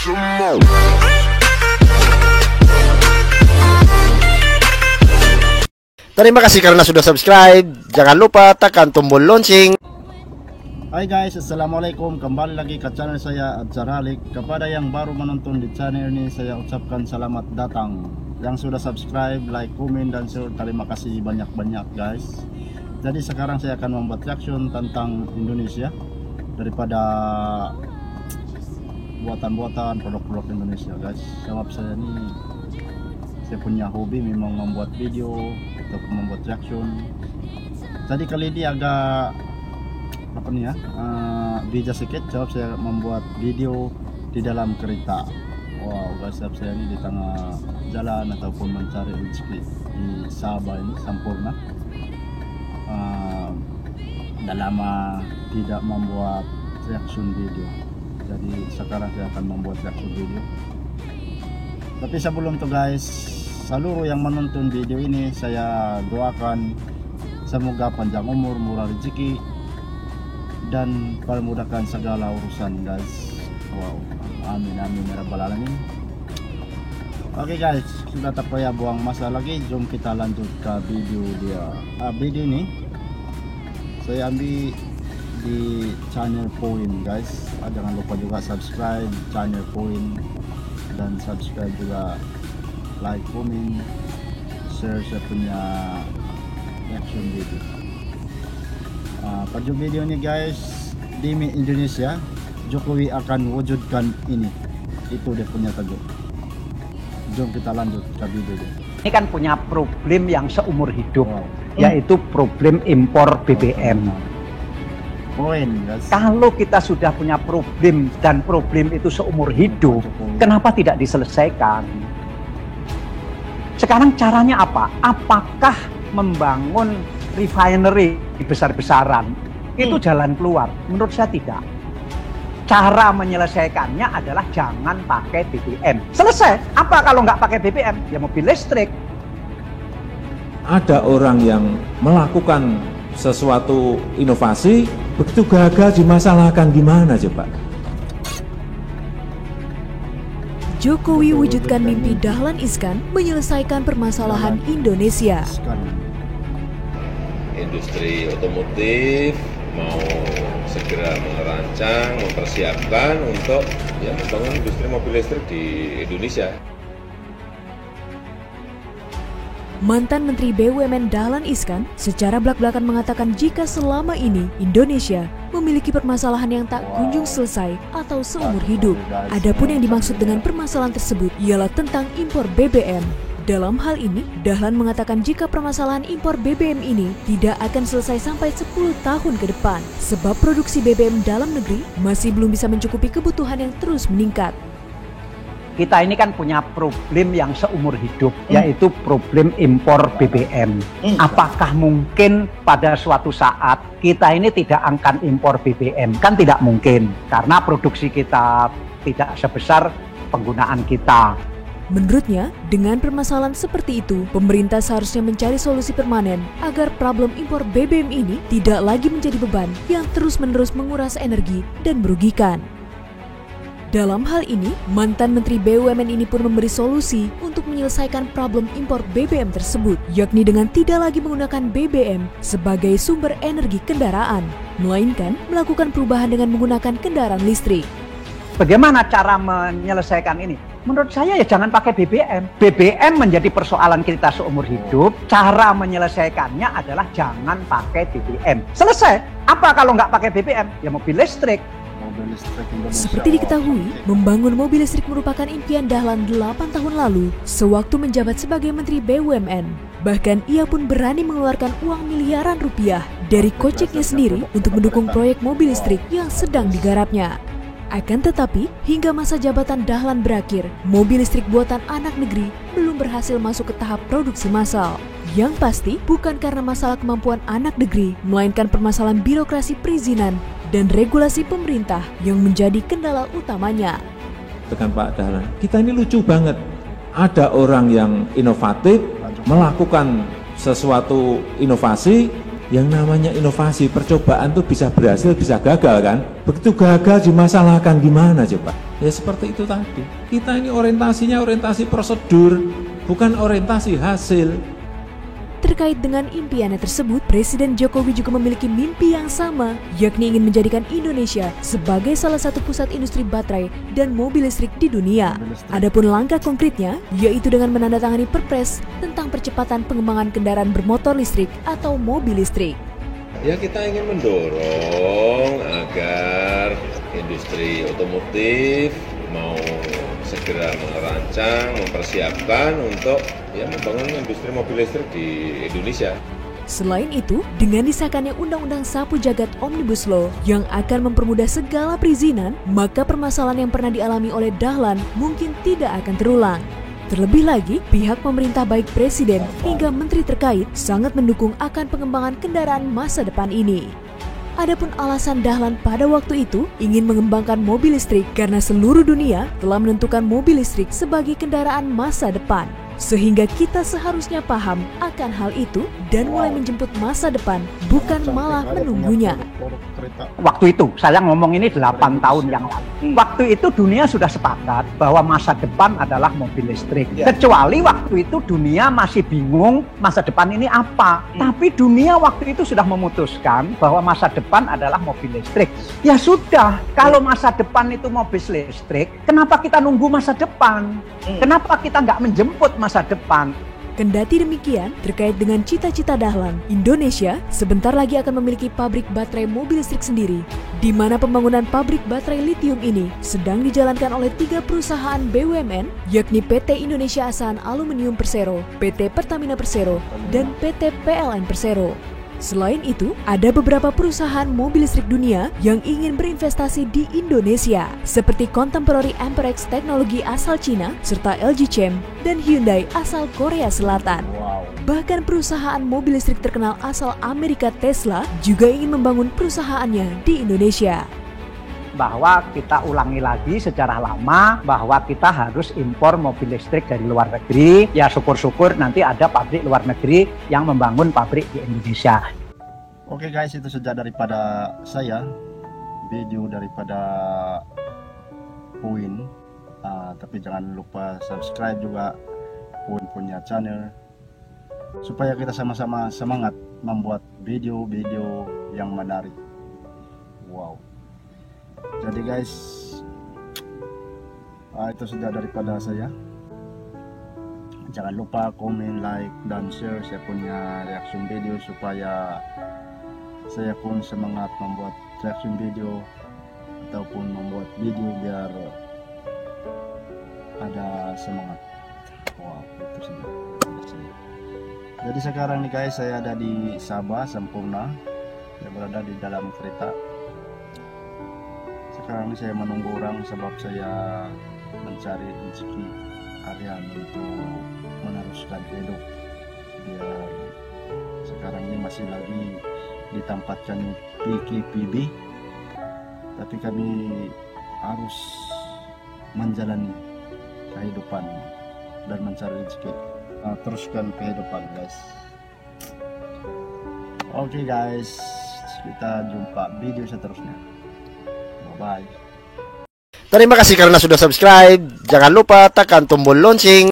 Terima kasih karena sudah subscribe. Jangan lupa tekan tombol lonceng. Hai guys, assalamualaikum. Kembali lagi ke channel saya Adzaralik. Kepada yang baru menonton di channel ini, saya ucapkan selamat datang. Yang sudah subscribe, like, komen, dan share, terima kasih banyak-banyak guys. Jadi sekarang saya akan membuat reaction tentang Indonesia, daripada buatan-buatan produk-produk Indonesia guys. Sebab saya punya hobi memang membuat video atau membuat reaction. Jadi kali ini agak beda sedikit, sebab saya membuat video di dalam kereta. Wow guys, sebab saya ini di tengah jalan ataupun mencari rezeki di Sabah ini, Sampurna. Udah lama tidak membuat reaction video, jadi sekarang saya akan membuat reaction video. Tapi sebelum itu guys, seluruh yang menonton video ini saya doakan semoga panjang umur, murah rezeki, dan permudahkan segala urusan guys. Wow, amin amin ya rabbal alamin. Oke guys, sudah tak payah buang masa lagi, jom kita lanjut ke video dia. Video ini saya ambil di channel Point guys. Jangan lupa juga subscribe channel Point, dan subscribe juga, like, komen, share saya punya reaction video. Pada video ini guys, di Indonesia Jokowi akan wujudkan ini, itu dia punya tajuk. Jom kita lanjut ke video ini. Ini kan punya problem yang seumur hidup, yaitu problem impor BBM. Kalau kita sudah punya problem dan problem itu seumur hidup, kenapa tidak diselesaikan? Sekarang caranya apa? Apakah membangun refinery besar-besaran itu jalan keluar? Menurut saya tidak. Cara menyelesaikannya adalah jangan pakai BBM. Selesai. Apa kalau nggak pakai BBM? Ya mobil listrik. Ada orang yang melakukan sesuatu inovasi, begitu gagal dimasalahkan, gimana coba? Jokowi wujudkan mimpi Dahlan Iskan menyelesaikan permasalahan Indonesia. Industri otomotif mau segera merancang, mempersiapkan untuk membangun industri mobil listrik di Indonesia. Mantan Menteri BUMN Dahlan Iskan secara belak-belakan mengatakan jika selama ini Indonesia memiliki permasalahan yang tak kunjung selesai atau seumur hidup. Adapun yang dimaksud dengan permasalahan tersebut ialah tentang impor BBM. Dalam hal ini, Dahlan mengatakan jika permasalahan impor BBM ini tidak akan selesai sampai 10 tahun ke depan, sebab produksi BBM dalam negeri masih belum bisa mencukupi kebutuhan yang terus meningkat. Kita ini kan punya problem yang seumur hidup, yaitu problem impor BBM. Apakah mungkin pada suatu saat kita ini tidak akan impor BBM? Kan tidak mungkin, karena produksi kita tidak sebesar penggunaan kita. Menurutnya, dengan permasalahan seperti itu, pemerintah seharusnya mencari solusi permanen agar problem impor BBM ini tidak lagi menjadi beban yang terus-menerus menguras energi dan merugikan. Dalam hal ini, mantan Menteri BUMN ini pun memberi solusi untuk menyelesaikan problem impor BBM tersebut, yakni dengan tidak lagi menggunakan BBM sebagai sumber energi kendaraan, melainkan melakukan perubahan dengan menggunakan kendaraan listrik. Bagaimana cara menyelesaikan ini? Menurut saya ya jangan pakai BBM. BBM menjadi persoalan kita seumur hidup. Cara menyelesaikannya adalah jangan pakai BBM. Selesai. Apa kalau nggak pakai BBM? Ya mobil listrik. Seperti diketahui, membangun mobil listrik merupakan impian Dahlan 8 tahun lalu sewaktu menjabat sebagai Menteri BUMN. Bahkan ia pun berani mengeluarkan uang miliaran rupiah dari koceknya sendiri untuk mendukung proyek mobil listrik yang sedang digarapnya. Akan tetapi, hingga masa jabatan Dahlan berakhir, mobil listrik buatan anak negeri belum berhasil masuk ke tahap produksi massal. Yang pasti bukan karena masalah kemampuan anak negeri, melainkan permasalahan birokrasi perizinan dan regulasi pemerintah yang menjadi kendala utamanya. Dengan Pak Dahlan, kita ini lucu banget. Ada orang yang inovatif, melakukan sesuatu inovasi, Yang namanya inovasi, percobaan tuh bisa berhasil, bisa gagal kan? Begitu gagal dimasalahkan gimana coba? Ya seperti itu tadi. Kita ini orientasinya orientasi prosedur, bukan orientasi hasil. Terkait dengan impiannya tersebut, Presiden Jokowi juga memiliki mimpi yang sama, yakni ingin menjadikan Indonesia sebagai salah satu pusat industri baterai dan mobil listrik di dunia. Adapun langkah konkretnya, yaitu dengan menandatangani Perpres tentang percepatan pengembangan kendaraan bermotor listrik atau mobil listrik. Ya kita ingin mendorong agar industri otomotif mau segera merancang, mempersiapkan untuk membangun industri mobil listrik di Indonesia. Selain itu, dengan disahkannya Undang-Undang Sapu Jagat Omnibus Law yang akan mempermudah segala perizinan, maka permasalahan yang pernah dialami oleh Dahlan mungkin tidak akan terulang. Terlebih lagi, pihak pemerintah baik Presiden hingga Menteri terkait sangat mendukung akan pengembangan kendaraan masa depan ini. Adapun alasan Dahlan pada waktu itu ingin mengembangkan mobil listrik karena seluruh dunia telah menentukan mobil listrik sebagai kendaraan masa depan. Sehingga kita seharusnya paham akan hal itu dan mulai menjemput masa depan, bukan malah menunggunya. Waktu itu, saya ngomong ini 8 tahun yang lalu. Waktu itu dunia sudah sepakat bahwa masa depan adalah mobil listrik. Kecuali waktu itu dunia masih bingung masa depan ini apa. Tapi dunia waktu itu sudah memutuskan bahwa masa depan adalah mobil listrik. Ya sudah, kalau masa depan itu mobil listrik, kenapa kita nunggu masa depan? Kenapa kita nggak menjemput masa depan? Kendati demikian, terkait dengan cita-cita Dahlan, Indonesia sebentar lagi akan memiliki pabrik baterai mobil listrik sendiri, di mana pembangunan pabrik baterai litium ini sedang dijalankan oleh 3 perusahaan BUMN, yakni PT Indonesia Asahan Aluminium Persero, PT Pertamina Persero, dan PT PLN Persero. Selain itu, ada beberapa perusahaan mobil listrik dunia yang ingin berinvestasi di Indonesia, seperti Contemporary Amperex Teknologi asal Cina, serta LG Chem dan Hyundai asal Korea Selatan. Bahkan perusahaan mobil listrik terkenal asal Amerika Tesla juga ingin membangun perusahaannya di Indonesia. Bahwa kita ulangi lagi sejarah lama bahwa kita harus impor mobil listrik dari luar negeri. Ya syukur-syukur nanti ada pabrik luar negeri yang membangun pabrik di Indonesia. Oke guys, itu saja daripada saya, video daripada Puin. Tapi jangan lupa subscribe juga Puin punya channel, supaya kita sama-sama semangat membuat video-video yang menarik. Wow. Jadi guys, itu sudah daripada saya. Jangan lupa komen, like, dan share saya punya reaction video supaya saya pun semangat membuat reaction video ataupun membuat video biar ada semangat. Wow, itu sudah saya. Jadi sekarang nih guys, saya ada di Sabah Sempurna. Saya berada di dalam kereta. Sekarang ini saya menunggu orang sebab saya mencari rezeki harian untuk meneruskan hidup. Biar sekarang ini masih lagi ditempatkan PKPB, tapi kami harus menjalani kehidupan dan mencari rezeki. Teruskan kehidupan guys. Oke guys, kita jumpa video seterusnya. Bye. Terima kasih karena sudah subscribe. Jangan lupa tekan tombol lonceng.